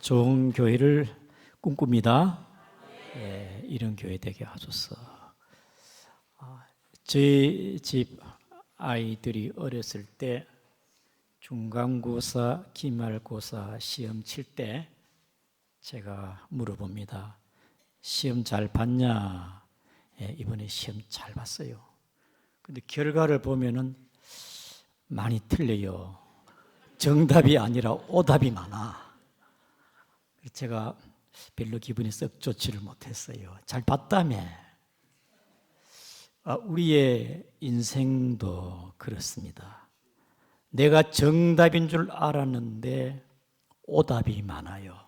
좋은 교회를 꿈꿉니다. 이런 교회 되게 하소서. 저희 집 아이들이 어렸을 때 중간고사, 기말고사 시험 칠 때 제가 물어봅니다. 시험 잘 봤냐? 이번에 시험 잘 봤어요. 근데 결과를 보면은 많이 틀려요. 정답이 아니라 오답이 많아. 제가 별로 기분이 썩 좋지를 못했어요. 잘 봤다며. 우리의 인생도 그렇습니다. 내가 정답인 줄 알았는데 오답이 많아요.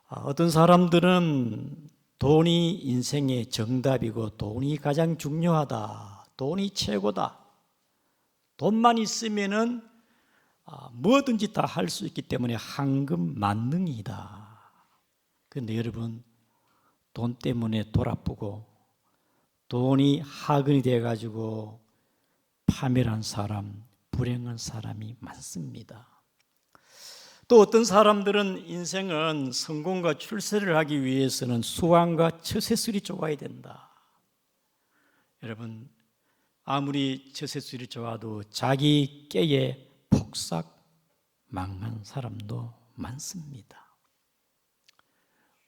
어떤 사람들은 돈이 인생의 정답이고 돈이 가장 중요하다. 돈이 최고다. 돈만 있으면은 뭐든지 다 할 수 있기 때문에 황금 만능이다. 그런데 여러분, 돈 때문에 돌아쁘고 돈이 하근이 돼가지고 파멸한 사람, 불행한 사람이 많습니다. 또 어떤 사람들은 인생은 성공과 출세를 하기 위해서는 수완과 처세술이 좋아야 된다. 여러분, 아무리 처세술이 좋아도 자기 깨에 폭삭 망한 사람도 많습니다.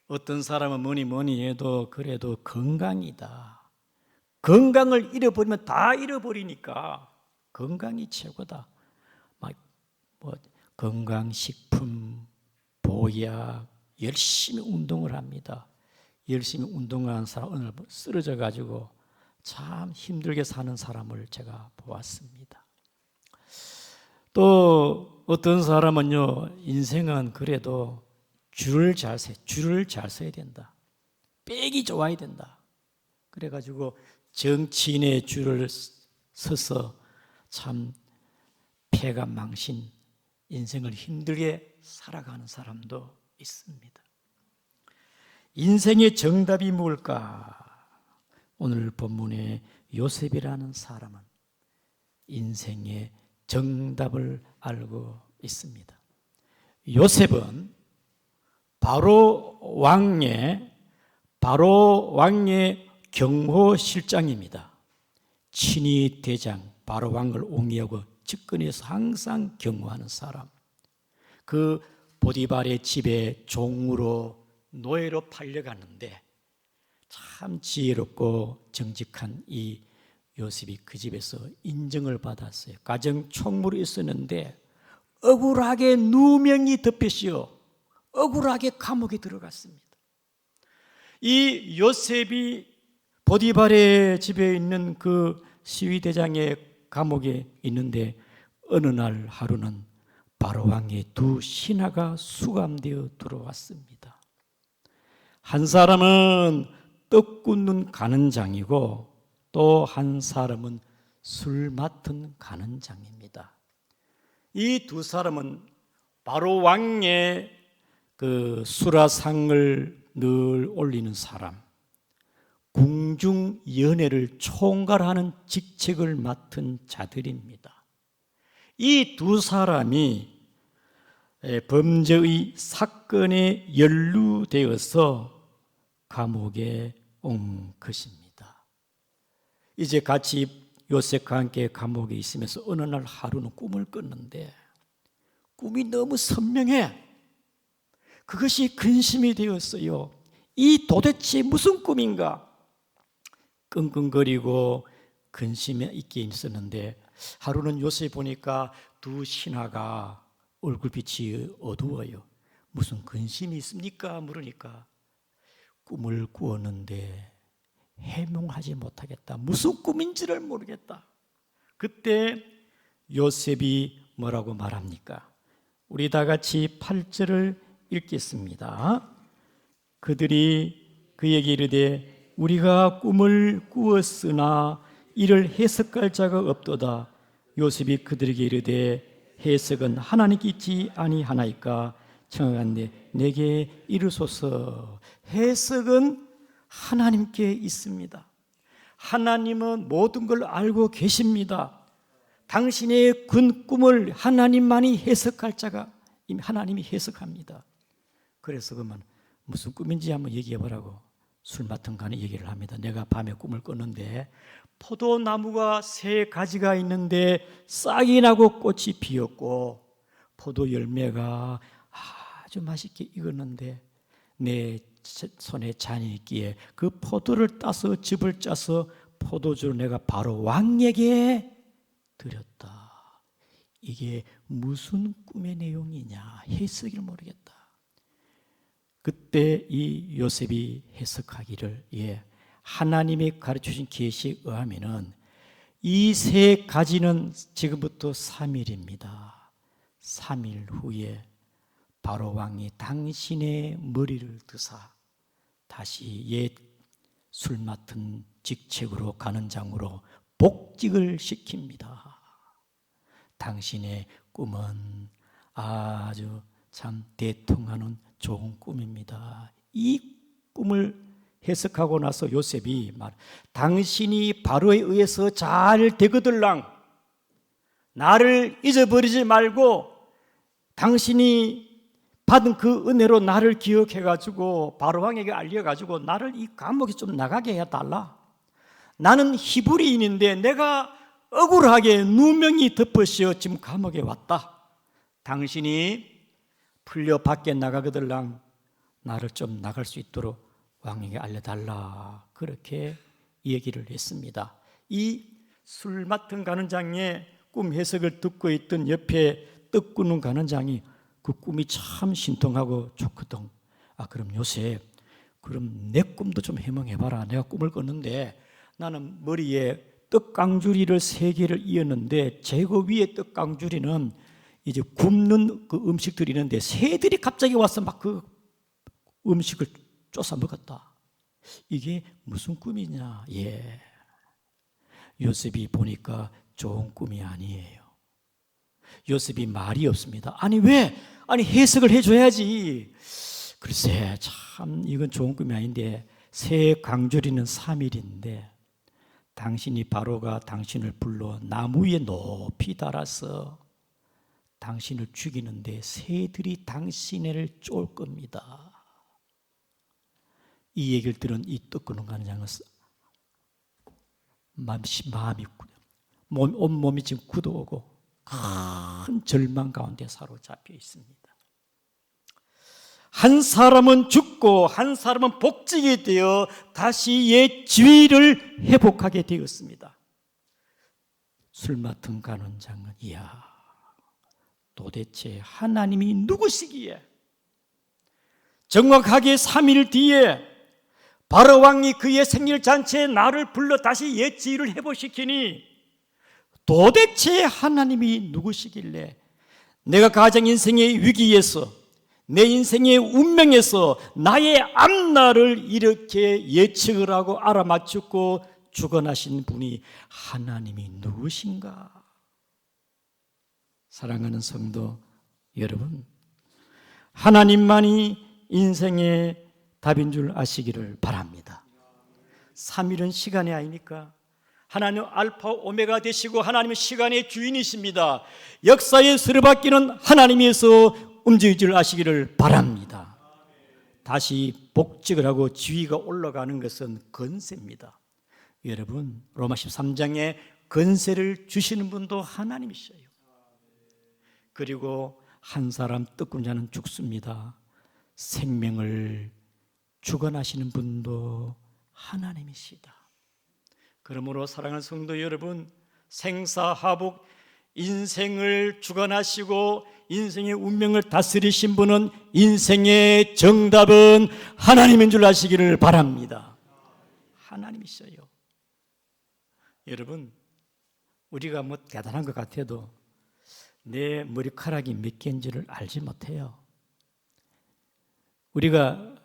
어떤 사람은 뭐니 해도 그래도 건강이다. 건강을 잃어버리면 다 잃어버리니까 건강이 최고다. 건강식품, 보약, 열심히 운동을 합니다. 열심히 운동하는 사람 오늘 쓰러져 가지고 참 힘들게 사는 사람을 제가 보았습니다. 또 어떤 사람은요, 인생은 그래도 줄을 잘 서야 된다. 빽이 좋아야 된다. 그래가지고 정치인의 줄을 서서 참 패가 망신, 인생을 힘들게 살아가는 사람도 있습니다. 인생의 정답이 뭘까? 오늘 본문에 요셉이라는 사람은 인생의 정답을 알고 있습니다. 요셉은 바로 왕의 경호실장입니다. 친위 대장, 바로 왕을 옹이하고 측근에서 항상 경호하는 사람. 그 보디발의 집에 종으로 노예로 팔려갔는데 참 지혜롭고 정직한 이 요셉이 그 집에서 인정을 받았어요. 가정 총무로 있었는데 억울하게 누명이 덮여씌어 억울하게 감옥에 들어갔습니다. 이 요셉이 보디발의 집에 있는 그 시위대장의 감옥에 있는데 어느 날 하루는 바로 왕의 두 신하가 수감되어 들어왔습니다. 한 사람은 떡 굽는 간은장이고 또 한 사람은 술 맡은 간은장입니다. 이 두 사람은 바로 왕의 그 수라상을 늘 올리는 사람, 궁중연회를 총괄하는 직책을 맡은 자들입니다. 이 두 사람이 범죄의 사건에 연루되어서 감옥에 온 것입니다. 이제 같이 요셉과 함께 감옥에 있으면서 어느 날 하루는 꿈을 꿨는데 꿈이 너무 선명해. 그것이 근심이 되었어요. 이 도대체 무슨 꿈인가? 끙끙거리고 근심에 있게 있었는데 하루는 요셉이 보니까 두 신하가 얼굴빛이 어두워요. 무슨 근심이 있습니까? 물으니까 꿈을 꾸었는데 해몽하지 못하겠다. 무슨 꿈인지를 모르겠다. 그때 요셉이 뭐라고 말합니까? 우리 다 같이 8절을 읽겠습니다. 그들이 그에게 이르되 우리가 꿈을 꾸었으나 이를 해석할 자가 없도다. 요셉이 그들에게 이르되 해석은 하나님께 있지 아니하나이까? 청하건대 내게 이르소서. 해석은 하나님께 있습니다. 하나님은 모든 걸 알고 계십니다. 당신의 군 꿈을 하나님만이 해석할 자가 이미 하나님이 해석합니다. 그래서 그러면 무슨 꿈인지 한번 얘기해 보라고 술 맡은 간에 얘기를 합니다. 내가 밤에 꿈을 꿨는데 포도나무가 3가지가 있는데 싹이 나고 꽃이 피었고 포도 열매가 아주 맛있게 익었는데 내 손에 잔이 있기에 그 포도를 따서 즙을 짜서 포도주를 내가 바로 왕에게 드렸다. 이게 무슨 꿈의 내용이냐 해석을 모르겠다. 그때 이 요셉이 해석하기를 하나님이 가르쳐주신 계시에 의하면은 이 3가지는 지금부터 3일입니다. 3일 후에 바로 왕이 당신의 머리를 드사 다시 옛 술 맡은 직책으로 가는 장으로 복직을 시킵니다. 당신의 꿈은 아주 참 대통하는 좋은 꿈입니다. 이 꿈을 해석하고 나서 요셉이 당신이 바로에 의해서 잘 되거들랑 나를 잊어버리지 말고 당신이 받은 그 은혜로 나를 기억해가지고 바로 왕에게 알려가지고 나를 이 감옥에 좀 나가게 해달라. 나는 히브리인인데 내가 억울하게 누명이 덮어씌어 지금 감옥에 왔다. 당신이 풀려 밖에 나가거들랑 나를 좀 나갈 수 있도록 왕에게 알려달라. 그렇게 얘기를 했습니다. 이 술 맡은 가는장의 꿈 해석을 듣고 있던 옆에 떡 굽는 가는장이 그 꿈이 참 신통하고 좋거든. 그럼 요셉, 그럼 내 꿈도 좀 해몽해봐라. 내가 꿈을 꿨는데 나는 머리에 떡강주리를 3개를 이었는데 제거 위에 떡강주리는 이제 굽는 그 음식들이 있는데 새들이 갑자기 와서 막 그 음식을 쫓아 먹었다. 이게 무슨 꿈이냐? 요셉이 보니까 좋은 꿈이 아니에요. 요셉이 말이 없습니다. 아니 왜? 아니 해석을 해줘야지. 글쎄 참 이건 좋은 꿈이 아닌데 새 강주리는 3일인데 당신이 바로가 당신을 불러 나무 위에 높이 달아서 당신을 죽이는데 새들이 당신을 쫓을 겁니다. 이 얘기를 들은 이 떡구는 가는 장은 마음이 온몸이 지금 굳어오고 큰 절망 가운데 사로잡혀 있습니다. 한 사람은 죽고 한 사람은 복직이 되어 다시 옛 지위를 회복하게 되었습니다. 술 맡은 간원장은 도대체 하나님이 누구시기에 정확하게 3일 뒤에 바로 왕이 그의 생일잔치에 나를 불러 다시 옛 지위를 회복시키니 도대체 하나님이 누구시길래 내가 가장 인생의 위기에서 내 인생의 운명에서 나의 앞날을 이렇게 예측을 하고 알아맞추고 주관하신 분이 하나님이 누구신가? 사랑하는 성도 여러분, 하나님만이 인생의 답인 줄 아시기를 바랍니다. 3일은 시간이 아닙니까? 하나님 알파 오메가 되시고 하나님은 시간의 주인이십니다. 역사의 스르바퀴는 하나님에서 움직일 줄 아시기를 바랍니다. 다시 복직을 하고 지위가 올라가는 것은 건세입니다. 여러분 로마 13장에 건세를 주시는 분도 하나님이셔요. 그리고 한 사람 떡군 자는 죽습니다. 생명을 주관하시는 분도 하나님이시다. 그러므로 사랑하는 성도 여러분, 생사하복 인생을 주관하시고 인생의 운명을 다스리신 분은 인생의 정답은 하나님인 줄 아시기를 바랍니다. 하나님이셔요. 여러분, 우리가 뭐 대단한 것 같아도 내 머리카락이 몇 개인지를 알지 못해요. 우리가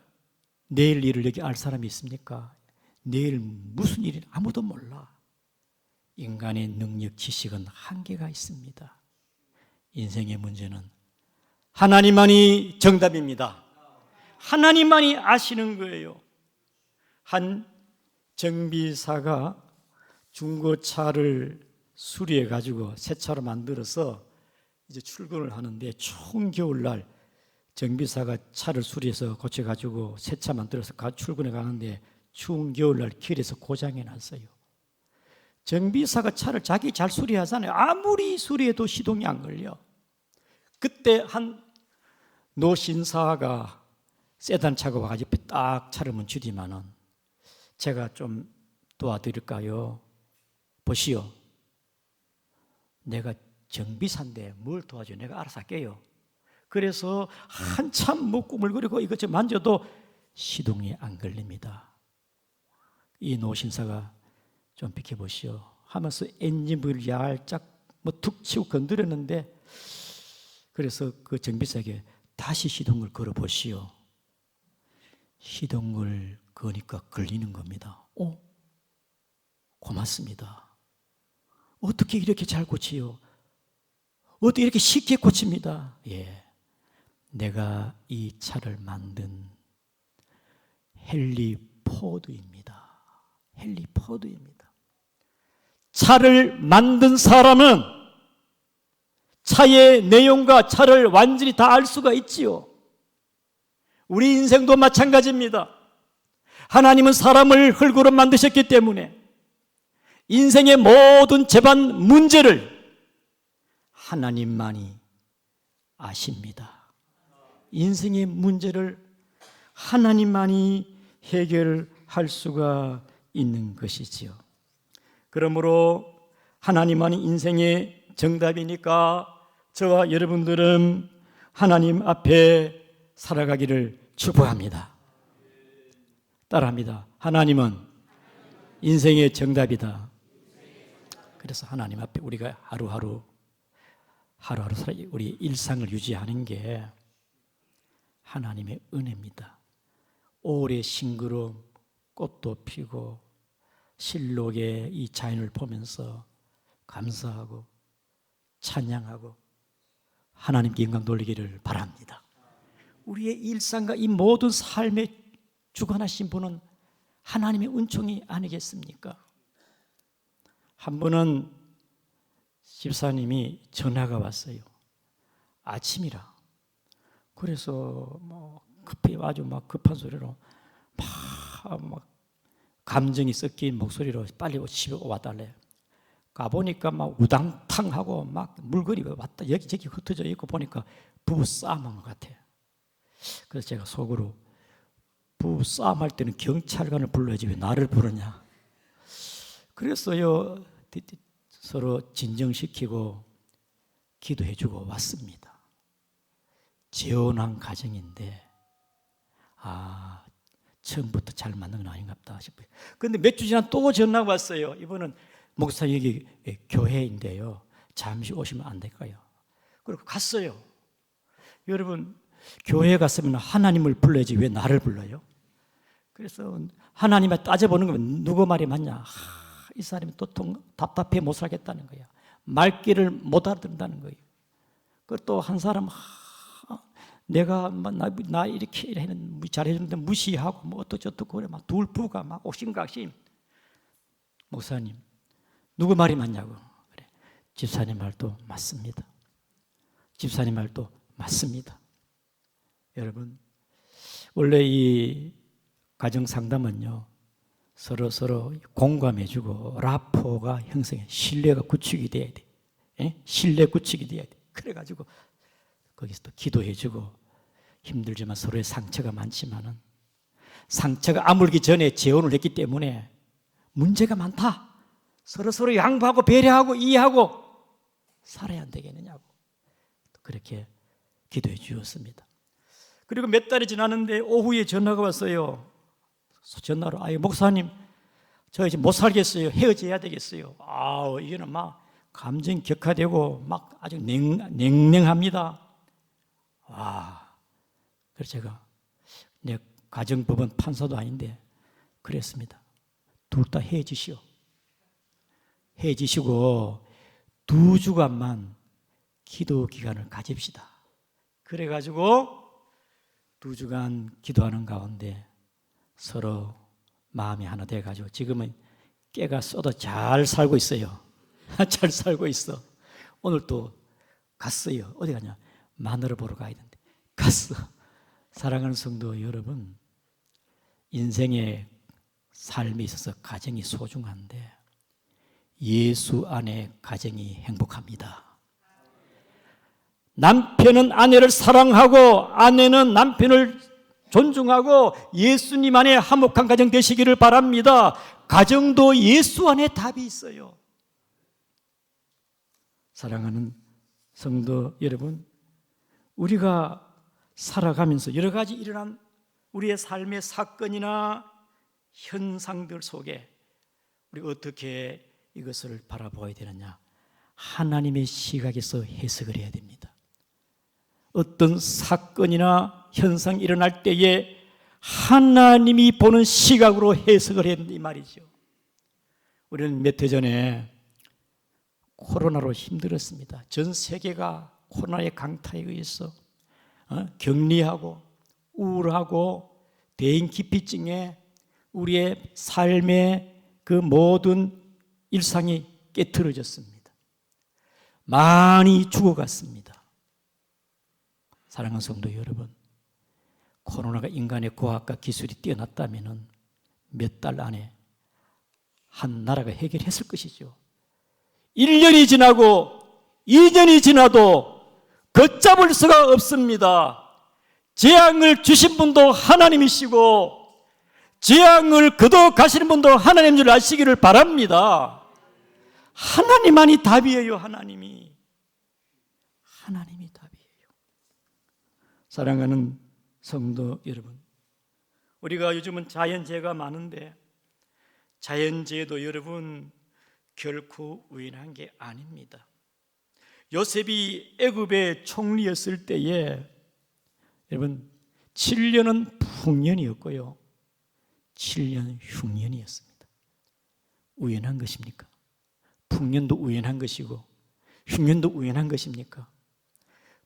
내일 일을 여기 알 사람이 있습니까? 내일 무슨 일이 아무도 몰라. 인간의 능력, 지식은 한계가 있습니다. 인생의 문제는 하나님만이 정답입니다. 하나님만이 아시는 거예요. 한 정비사가 중고차를 수리해 가지고 새 차로 만들어서 이제 출근을 하는데 추운 겨울날 정비사가 차를 수리해서 고쳐가지고 새 차 만들어서 출근해 가는데 추운 겨울날 길에서 고장이 났어요. 정비사가 차를 자기 잘 수리하잖아요. 아무리 수리해도 시동이 안 걸려. 그때 한 노신사가 세단 차가 와가지고 딱 차를 멈추더만은 제가 좀 도와드릴까요? 보시오. 내가 정비사인데 뭘 도와줘? 내가 알아서 할게요. 그래서 한참 뭐 꾸물거리고 이것저것 만져도 시동이 안 걸립니다. 이 노신사가 좀 비켜보시오 하면서 엔진부를 얄짝 뭐 툭 치고 건드렸는데 그래서 그 정비사에게 다시 시동을 걸어보시오. 시동을 거니까 걸리는 겁니다. 고맙습니다. 어떻게 이렇게 잘 고치요? 어떻게 이렇게 쉽게 고칩니다. 예, 내가 이 차를 만든 헨리 포드입니다. 헨리 포드입니다. 차를 만든 사람은 차의 내용과 차를 완전히 다 알 수가 있지요. 우리 인생도 마찬가지입니다. 하나님은 사람을 흙으로 만드셨기 때문에 인생의 모든 재반 문제를 하나님만이 아십니다. 인생의 문제를 하나님만이 해결할 수가 있는 것이지요. 그러므로 하나님만이 인생의 정답이니까 저와 여러분들은 하나님 앞에 살아가기를 축복합니다. 따라합니다. 하나님은 인생의 정답이다. 그래서 하나님 앞에 우리가 하루하루 우리 일상을 유지하는 게 하나님의 은혜입니다. 오래 싱그러운 꽃도 피고 실록의 이 자연을 보면서 감사하고 찬양하고 하나님께 영광 돌리기를 바랍니다. 우리의 일상과 이 모든 삶의 주관하신 분은 하나님의 은총이 아니겠습니까? 한 번은 집사님이 전화가 왔어요. 아침이라. 그래서 뭐 급히 아주 막 급한 소리로 막 감정이 섞인 목소리로 빨리 집에 와달래. 가보니까 막 우당탕하고 막 물건이 왔다 여기저기 흩어져 있고 보니까 부부 싸움한 것 같아. 그래서 제가 속으로 부부 싸움할 때는 경찰관을 불러야지 왜 나를 부르냐. 그래서요 서로 진정시키고 기도해주고 왔습니다. 재혼한 가정인데 처음부터 잘 맞는 건 아닌가 보다 싶어요. 그런데 몇 주 지나 또 전화가 왔어요. 이번은 목사 여기 교회인데요. 잠시 오시면 안 될까요? 그리고 갔어요. 여러분 교회에 갔으면 하나님을 불러야지 왜 나를 불러요? 그래서 하나님을 따져보는 거면 누구 말이 맞냐? 이 사람이 또 답답해 못 살겠다는 거야. 말귀를 못 알아듣는다는 거예요. 그리고 또 한 사람 내가 나 이렇게 잘해주는데 무시하고 뭐 어쩌고 그래 막 둘 부가 막 옥심각심. 목사님 누구 말이 맞냐고. 그래. 집사님 말도 맞습니다. 집사님 말도 맞습니다. 여러분 원래 이 가정 상담은요 서로 공감해주고 라포가 형성해 신뢰가 구축이 돼야 돼. 신뢰 구축이 돼야 돼. 그래가지고 거기서 또 기도해주고 힘들지만 서로의 상처가 많지만은 상처가 아물기 전에 재혼을 했기 때문에 문제가 많다. 서로 양보하고 배려하고 이해하고 살아야 안 되겠느냐고 그렇게 기도해 주었습니다. 그리고 몇 달이 지났는데 오후에 전화가 왔어요. 전화로 목사님 저 이제 못 살겠어요. 헤어져야 되겠어요. 이게는 막 감정이 격화되고 막 아주 냉랭합니다. 그래서 제가 내 가정법원 판사도 아닌데 그랬습니다. 둘 다 헤어지시오. 헤어지시고 2주간만 기도 기간을 가집시다. 그래가지고 2주간 기도하는 가운데 서로 마음이 하나 돼가지고 지금은 깨가 쏟아 잘 살고 있어요. 잘 살고 있어. 오늘 또 갔어요. 어디 가냐? 마누라 보러 가야 되는데 갔어. 사랑하는 성도 여러분, 인생의 삶에 있어서 가정이 소중한데 예수 안에 가정이 행복합니다. 남편은 아내를 사랑하고 아내는 남편을 존중하고 예수님 안에 화목한 가정 되시기를 바랍니다. 가정도 예수 안에 답이 있어요. 사랑하는 성도 여러분, 우리가 살아가면서 여러 가지 일어난 우리의 삶의 사건이나 현상들 속에 우리 어떻게 이것을 바라보아야 되느냐? 하나님의 시각에서 해석을 해야 됩니다. 어떤 사건이나 현상이 일어날 때에 하나님이 보는 시각으로 해석을 해야 된다 이 말이죠. 우리는 몇 해 전에 코로나로 힘들었습니다. 전 세계가 코로나의 강타에 의해서 격리하고 우울하고 대인기피증에 우리의 삶의 그 모든 일상이 깨트려졌습니다. 많이 죽어갔습니다. 사랑하는 성도 여러분, 코로나가 인간의 과학과 기술이 뛰어났다면 몇 달 안에 한 나라가 해결했을 것이죠. 1년이 지나고 2년이 지나도 걷잡을 수가 없습니다. 재앙을 주신 분도 하나님이시고 재앙을 거둬 가시는 분도 하나님인 줄 아시기를 바랍니다. 하나님만이 답이에요. 하나님이 답이에요. 사랑하는 성도 여러분, 우리가 요즘은 자연재해가 많은데 자연재해도 여러분 결코 우연한 게 아닙니다. 요셉이 애굽의 총리였을 때에 여러분 7년은 풍년이었고요 7년 흉년이었습니다. 우연한 것입니까? 풍년도 우연한 것이고 흉년도 우연한 것입니까?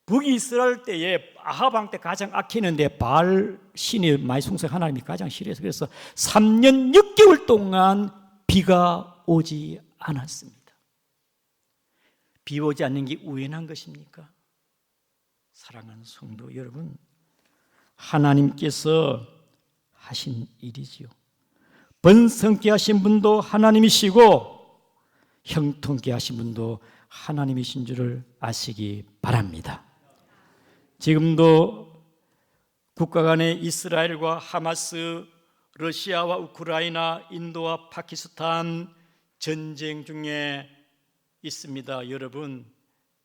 북이스라엘 때에 아합 왕 때 가장 악했는데 바알 신이 많이 숭상 하나님이 가장 싫어해서 그래서 3년 6개월 동안 비가 오지 않았습니다. 비 오지 않는 게 우연한 것입니까? 사랑하는 성도 여러분, 하나님께서 하신 일이지요. 번성케 하신 분도 하나님이시고 형통케 하신 분도 하나님이신 줄을 아시기 바랍니다. 지금도 국가 간의 이스라엘과 하마스, 러시아와 우크라이나, 인도와 파키스탄 전쟁 중에 있습니다. 여러분,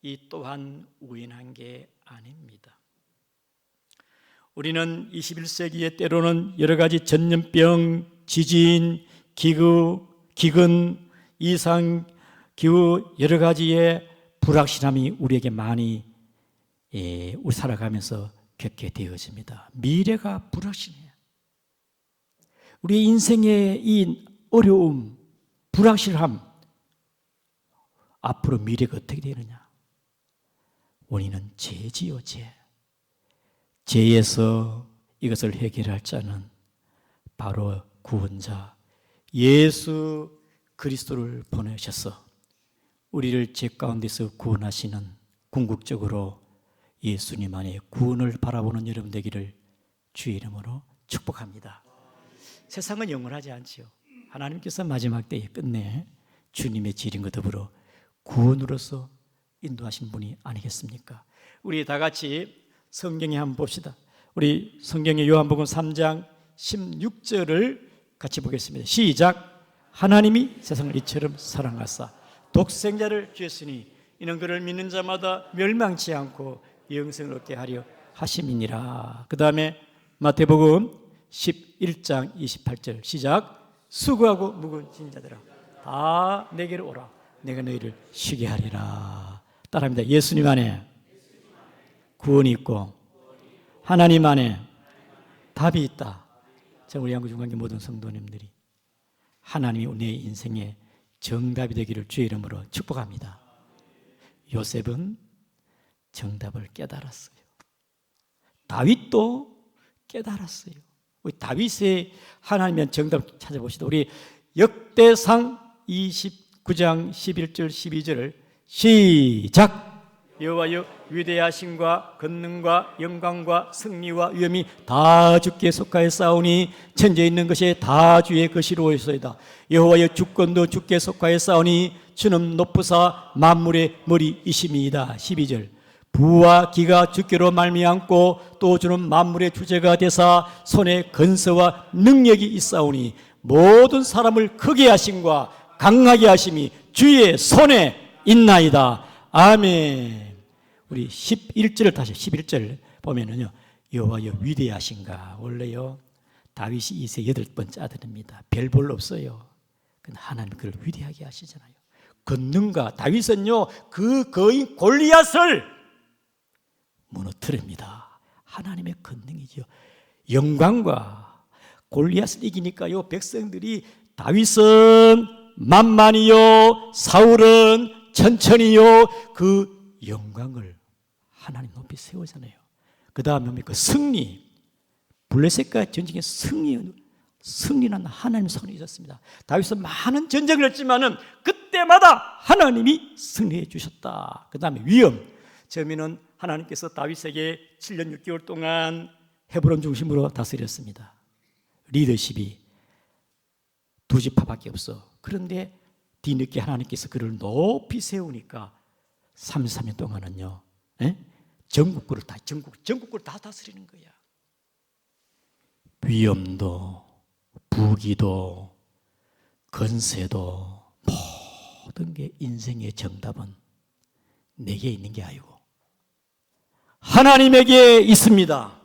이 또한 우연한 게 아닙니다. 우리는 21세기에 때로는 여러 가지 전염병, 지진, 기근, 이상기후 여러 가지의 불확실함이 우리에게 많이 우리 살아가면서 겪게 되어집니다. 미래가 불확실해요. 우리 인생의 이 어려움, 불확실함, 앞으로 미래가 어떻게 되느냐? 원인은 죄지요, 죄. 죄에서 이것을 해결할 자는 바로 구원자 예수 그리스도를 보내셔서 우리를 죄 가운데서 구원하시는 궁극적으로 예수님 안에 구원을 바라보는 여러분 되기를 주의 이름으로 축복합니다. 세상은 영원하지 않지요. 하나님께서 마지막 때에 끝내 주님의 지림과 더불어 구원으로서 인도하신 분이 아니겠습니까? 우리 다 같이 성경에 한번 봅시다. 우리 성경의 요한복음 3장 16절을 같이 보겠습니다. 시작. 하나님이 세상을 이처럼 사랑하사 독생자를 주셨으니 이는 그를 믿는 자마다 멸망치 않고 영생을 얻게 하려 하심이니라. 그 다음에 마태복음 11장 28절 시작. 수고하고 무거운 자들아 다 내게로 오라. 내가 너희를 쉬게 하리라. 따라합니다. 예수님 안에 구원이 있고 하나님 안에 답이 있다. 자, 우리 양구중간계 모든 성도님들이 하나님이 내 인생의 정답이 되기를 주의 이름으로 축복합니다. 요셉은 정답을 깨달았어요. 다윗도 깨달았어요. 우리 다윗의 하나님의 정답을 찾아봅시다. 우리 역대상 29장 11절 12절을 시작. 여호와여 위대하심과 권능과 영광과 승리와 위엄이 다 주께 속하였사오니 천지에 있는 것이 다 주의 것이로소이다. 여호와여 주권도 주께 속하였사오니 주는 높으사 만물의 머리이심이이다. 12절 부와 기가 주께로 말미암고 또 주는 만물의 주제가 되사 손에 건서와 능력이 있사오니 모든 사람을 크게 하심과 강하게 하심이 주의 손에 있나이다. 아멘. 우리 11절을 다시 11절 보면은요, 여호와여 위대하신가. 원래요 다윗이 이세 8번째 아들입니다. 별 볼 없어요. 근데 하나님 그를 위대하게 하시잖아요. 권능과 다윗은요 그 거인 골리앗을 무너뜨립니다. 하나님의 권능이죠. 영광과 골리앗을 이기니까요 백성들이 다윗은 만만이요 사울은 천천히요 그 영광을 하나님 높이 세우잖아요. 그 다음에 뭡니까? 승리. 블레셋과 전쟁의 승리는 하나님 손에 있었습니다. 다윗은 많은 전쟁을 했지만은 그때마다 하나님이 승리해 주셨다. 그 다음에 위엄. 처음에는 하나님께서 다윗에게 7년 6개월 동안 헤브론 중심으로 다스렸습니다. 리더십이 두 지파밖에 없어. 그런데 뒤늦게 하나님께서 그를 높이 세우니까 33년 동안은요 전국구를 다 다스리는 거야. 위엄도 부귀도 건세도 모든 게 인생의 정답은 내게 있는 게 아니고 하나님에게 있습니다.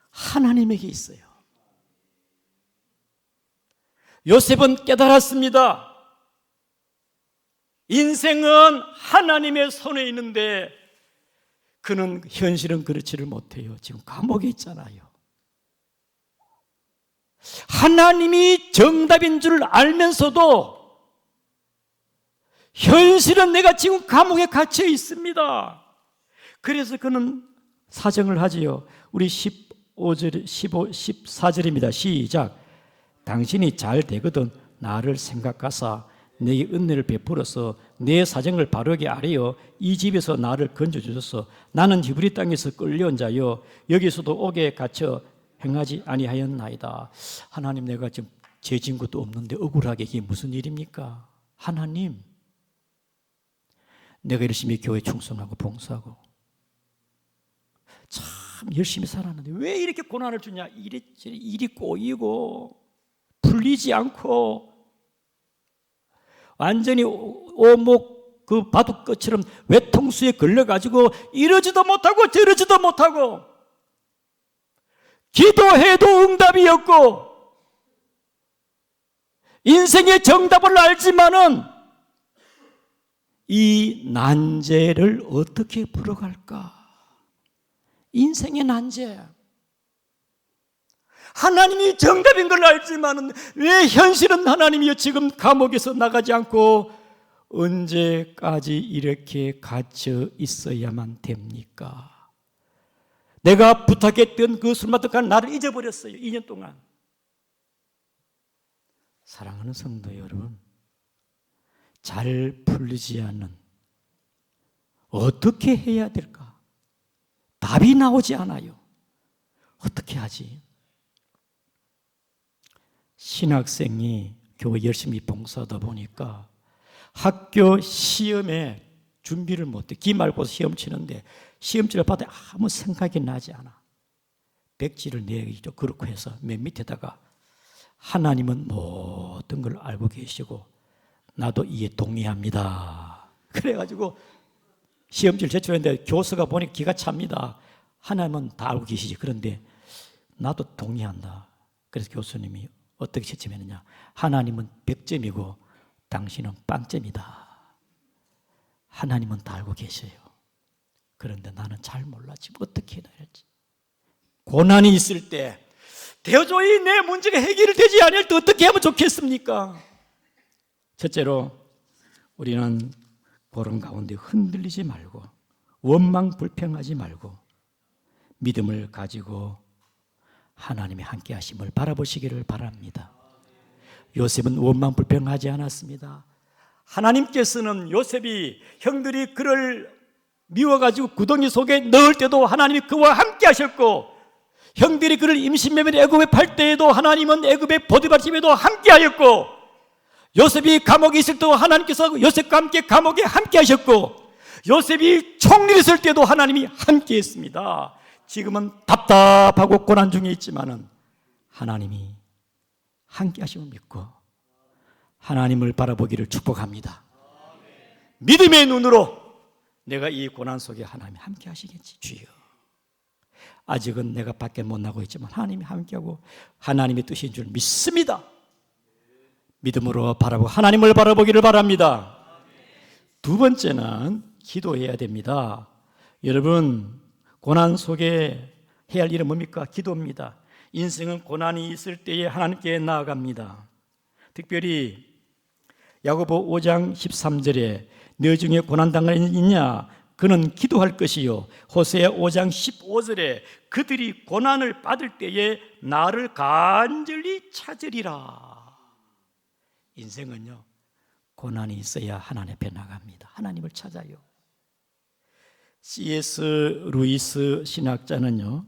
하나님에게 있어요. 요셉은 깨달았습니다. 인생은 하나님의 손에 있는데 그는 현실은 그렇지를 못해요. 지금 감옥에 있잖아요. 하나님이 정답인 줄 알면서도 현실은 내가 지금 감옥에 갇혀 있습니다. 그래서 그는 사정을 하지요. 우리 15절, 14절입니다. 시작. 당신이 잘 되거든 나를 생각하사 내게 은혜를 베풀어서 내 사정을 바르게 아뢰어 이 집에서 나를 건져주소서. 나는 히브리 땅에서 끌려온 자여 여기서도 옥에 갇혀 행하지 아니하였나이다. 하나님, 내가 지금 죄진 것도 없는데 억울하게 이게 무슨 일입니까? 하나님, 내가 열심히 교회 충성하고 봉사하고 참 열심히 살았는데 왜 이렇게 고난을 주냐? 일이 꼬이고 풀리지 않고 완전히 오목 그 바둑것처럼 외통수에 걸려가지고 이러지도 못하고 저러지도 못하고 기도해도 응답이 없고 인생의 정답을 알지만은 이 난제를 어떻게 풀어갈까? 인생의 난제. 하나님이 정답인 걸 알지만은 왜 현실은 하나님이요 지금 감옥에서 나가지 않고 언제까지 이렇게 갇혀 있어야만 됩니까? 내가 부탁했던 그 술마떡한 나를 잊어버렸어요. 2년 동안. 사랑하는 성도 여러분, 잘 풀리지 않는 어떻게 해야 될까? 답이 나오지 않아요. 어떻게 하지? 신학생이 교회 열심히 봉사하다 보니까 학교 시험에 준비를 못해. 기말고사 시험 치는데 시험지를 받아 아무 생각이 나지 않아. 백지를 내기도 그렇고 해서 맨 밑에다가 하나님은 모든 걸 알고 계시고 나도 이에 동의합니다. 그래가지고 시험지를 제출했는데 교수가 보니 기가 찹니다. 하나님은 다 알고 계시지. 그런데 나도 동의한다. 그래서 교수님이 어떻게 채점했느냐? 하나님은 100점이고 당신은 빵점이다. 하나님은 다 알고 계셔요. 그런데 나는 잘 몰라. 지금 어떻게 해야 할지. 고난이 있을 때 도저히 내 문제가 해결되지 않을 때 어떻게 하면 좋겠습니까? 첫째로 우리는 그런 가운데 흔들리지 말고 원망불평하지 말고 믿음을 가지고 하나님의 함께 하심을 바라보시기를 바랍니다. 요셉은 원망불평하지 않았습니다. 하나님께서는 요셉이 형들이 그를 미워가지고 구덩이 속에 넣을 때도 하나님이 그와 함께 하셨고, 형들이 그를 임신매매로 애굽에 팔 때에도 하나님은 애굽의 보디발 집에도 함께 하였고, 요셉이 감옥에 있을 때도 하나님께서 요셉과 함께 감옥에 함께 하셨고, 요셉이 총리를 있을 때도 하나님이 함께 했습니다. 지금은 답답하고 고난 중에 있지만은 하나님이 함께 하심을 믿고 하나님을 바라보기를 축복합니다. 믿음의 눈으로 내가 이 고난 속에 하나님이 함께 하시겠지. 주여, 아직은 내가 밖에 못 나고 있지만 하나님이 함께하고 하나님의 뜻인 줄 믿습니다. 믿음으로 바라보고 하나님을 바라보기를 바랍니다. 두 번째는 기도해야 됩니다. 여러분, 고난 속에 해야 할 일은 뭡니까? 기도입니다. 인생은 고난이 있을 때에 하나님께 나아갑니다. 특별히 야고보 5장 13절에 너 중에 고난당한 이는 있냐? 그는 기도할 것이요. 호세아 5장 15절에 그들이 고난을 받을 때에 나를 간절히 찾으리라. 인생은요, 고난이 있어야 하나님 앞에 나갑니다. 하나님을 찾아요. C.S. 루이스 신학자는요,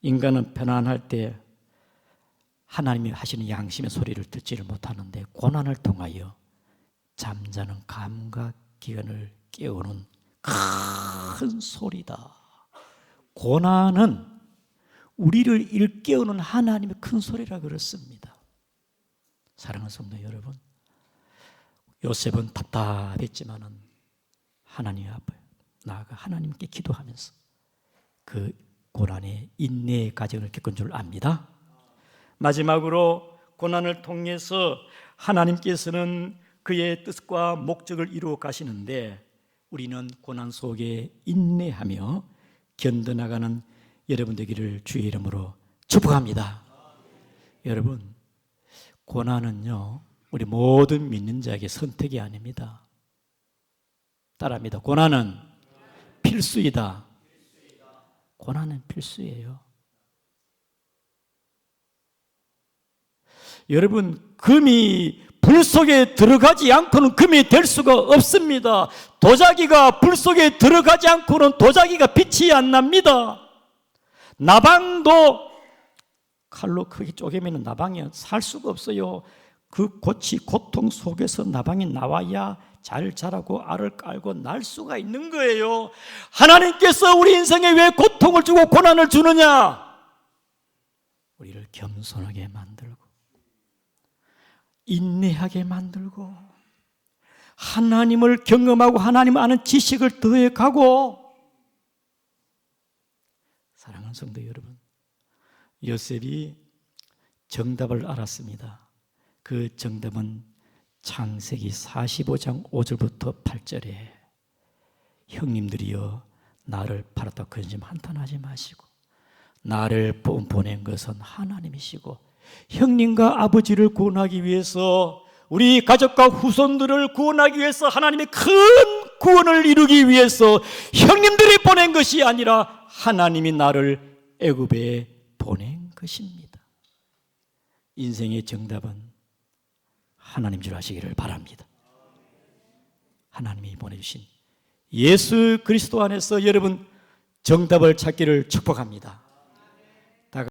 인간은 편안할 때 하나님이 하시는 양심의 소리를 듣지를 못하는데 고난을 통하여 잠자는 감각기관을 깨우는 큰 소리다. 고난은 우리를 일깨우는 하나님의 큰 소리라 그렇습니다. 사랑하는 성도 여러분, 요셉은 답답했지만은 하나님 앞에 나아가 하나님께 기도하면서 그 고난의 인내의 과정을 겪은 줄 압니다. 마지막으로 고난을 통해서 하나님께서는 그의 뜻과 목적을 이루어 가시는데 우리는 고난 속에 인내하며 견뎌나가는 여러분 되기를 주의 이름으로 축복합니다. 여러분, 고난은요, 우리 모든 믿는 자에게 선택이 아닙니다. 따라합니다. 고난은 필수이다. 고난은 필수예요. 여러분, 금이 불 속에 들어가지 않고는 금이 될 수가 없습니다. 도자기가 불 속에 들어가지 않고는 도자기가 빛이 안 납니다. 나방도 칼로 크게 쪼개면 나방이 살 수가 없어요. 그 고통 속에서 나방이 나와야 잘 자라고 알을 깔고 날 수가 있는 거예요. 하나님께서 우리 인생에 왜 고통을 주고 고난을 주느냐? 우리를 겸손하게 만들고 인내하게 만들고 하나님을 경험하고 하나님을 아는 지식을 더해가고. 사랑하는 성도 여러분, 요셉이 정답을 알았습니다. 그 정답은 창세기 45장 5절부터 8절에 형님들이여 나를 팔았다 근심 한탄하지 마시고 나를 보낸 것은 하나님이시고 형님과 아버지를 구원하기 위해서 우리 가족과 후손들을 구원하기 위해서 하나님의 큰 구원을 이루기 위해서 형님들이 보낸 것이 아니라 하나님이 나를 애굽에 보낸 것입니다. 인생의 정답은 하나님 줄 아시기를 바랍니다. 하나님이 보내주신 예수 그리스도 안에서 여러분 정답을 찾기를 축복합니다.